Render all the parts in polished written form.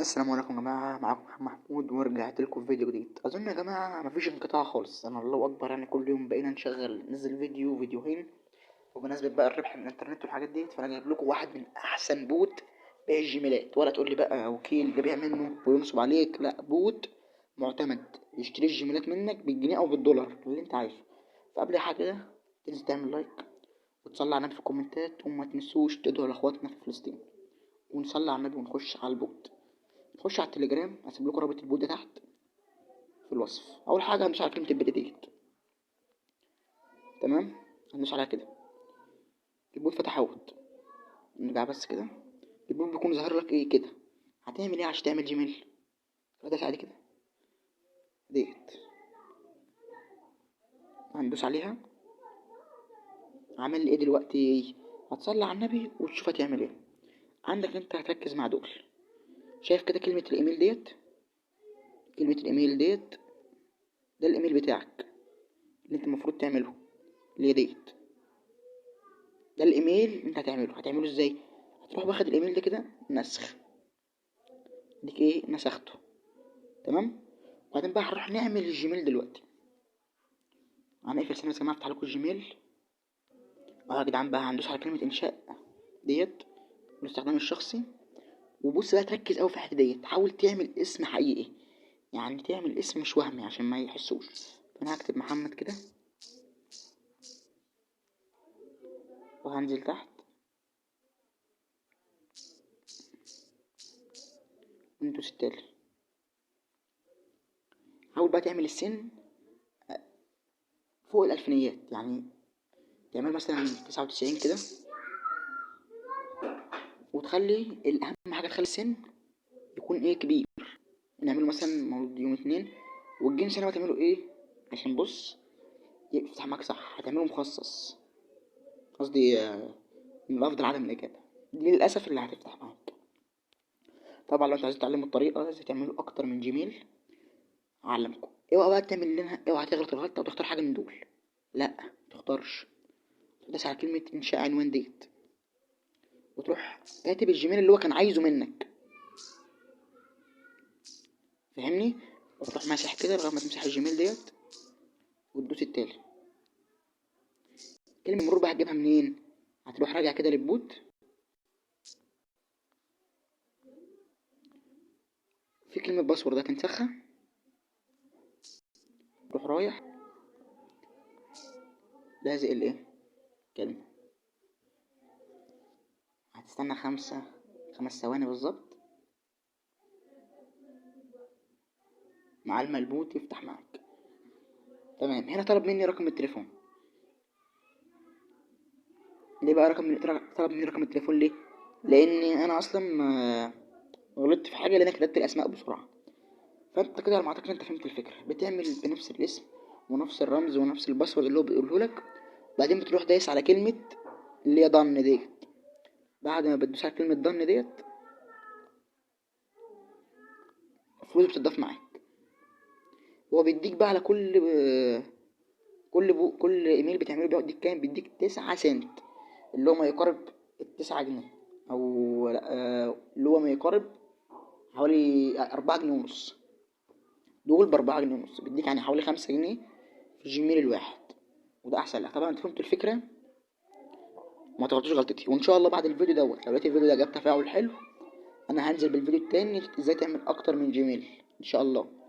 السلام عليكم يا جماعة، معاكم محمد محمود ورجعت لكم في فيديو جديد. أظن يا جماعة مفيش انقطاع خالص، أنا الله أكبر يعني كل يوم بقينا ننزل فيديو فيديوهين. وبمناسبة بقى الربح من الإنترنت والحاجات دي، فأنا جايب لكم واحد من أحسن بوت بيع الجيميلات. ولا تقول لي بقى وكيل بيبيع منه وينصب عليك، لا، بوت معتمد يشتري الجيميلات منك بالجنيه أو بالدولار اللي أنت عايزه. فقبل أي حاجة كده تنزل تعمل لايك وتصلي على النبي في الكومنتات، وما تنسوش تدعوا لإخواتنا في فلسطين، ونصلي على النبي ونخش على البوت. خش على التليجرام، هسيب لكم رابط البوت ده تحت في الوصف. اول حاجه هندوس على كلمه البت ديت. تمام، هندوس عليها كده. البوت فتح اهوت. نرجع بس كده. البوت بيكون ظاهر لك ايه كده. هتعمل ايه عشان تعمل جيميل؟ هندوس عليه كده ديت. هندوس عليها. عامل ايه دلوقتي؟ هتصلي على النبي وتشوف هتعمل ايه. عندك انت هتركز مع دول. شايف كده كلمه الايميل ديت؟ كلمه الايميل ديت ده الايميل بتاعك اللي انت المفروض تعمله، اللي هي ديت. ده الايميل اللي انت هتعمله ازاي؟ هتروح واخد الايميل ده كده نسخ. ديك ايه، نسخته. تمام. وبعدين بقى هنروح نعمل الجيميل دلوقتي. هنقفل ثانية يا جماعة، افتح لكم الجيميل. يا جدعان بقى هندوس على كلمة انشاء ديت بالاستخدام الشخصي. وبص بقى تركز اوي في الحتة ديت، حاول تعمل اسم حقيقي، يعني تعمل اسم مش وهمي عشان ما يحسوش. فانا هكتب محمد كده وهنزل تحت وندوس التالي. حاول بقى تعمل السن فوق الألفينيات، يعني تعمل مثلا 99 كده. وتخلي الأهم حاجة تخلي السن يكون ايه، كبير. نعمله مثلا مولود يوم 2. والجنس هنا هتعمله ايه عشان بص يفتح معاك صح. هتعمله مخصص، قصدي من الافضل عدم الاجابه. دي للاسف اللي هتفتح معاك. طبعا لو انت عايز تتعلموا الطريقه ازاي تعملوا اكتر من جيميل اعلمكم. اوعى بقى تعمل لنا، اوعى تغلط الغلطه وتختار حاجه من دول. لا، تختارش. تدوس على كلمه انشاء عنوان ديت وتروح كاتب الجيميل اللي هو كان عايزه منك. فاهمني؟ وتروح ماسح كده لغايه ما تمسح الجيميل ديت وتدوس التالي. كلمه المرور بقى هتجيبها منين؟ هتروح راجع كده للبوت. في كلمة باسورد هتنسخها. روح رايح لازق الايه، كلمة. هتستنى 5 ثواني بالظبط مع الملبوت يفتح معاك. تمام. هنا طلب مني رقم التليفون. ليه بقى طلب مني رقم التليفون ليه؟ لاني انا اصلا غلطت في حاجة، لان انا كتبت الاسماء بسرعة. فانت كده على ما اعتقد انت فهمت الفكرة. بتعمل بنفس الاسم ونفس الرمز ونفس الباسورد اللي هو بيقوله لك. بعدين بتروح دايس على كلمة اللي هي ضن ديت. بعد ما بتدوس على كلمة ضن ديت الفلوس بتضاف معاك. هو بيديك بقى على كل ايميل بتعمله بيقعد يديك كام؟ بيديك 9 سنت، اللي هو ما يقارب ال9 جنيه، او اللي هو ما يقارب حوالي 4 جنيه ونص. دول ب4 جنيه ونص بيديك يعني حوالي 5 جنيه في الجيميل الواحد. وده احسن لك. طبعا انت فهمت الفكرة، وما تغلطوش غلطتي. وان شاء الله بعد الفيديو دوت لو لقيت الفيديو ده جاب تفاعل حلو، انا هنزل بالفيديو التاني ازاي تعمل اكتر من جيميل ان شاء الله.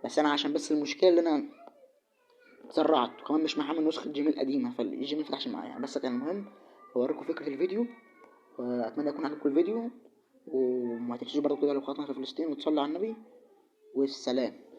بس انا عشان بس المشكلة اللي انا اتسرعت وكمان مش محمل نسخة جيميل قديمة، فالجيميل مفتحش معايا يعني. بس كان المهم اوريكم فكرة الفيديو، واتمنى يكون عجبكم الفيديو. وما تنسوش برضه كده لو خطنا في فلسطين وتصلوا على النبي. والسلام.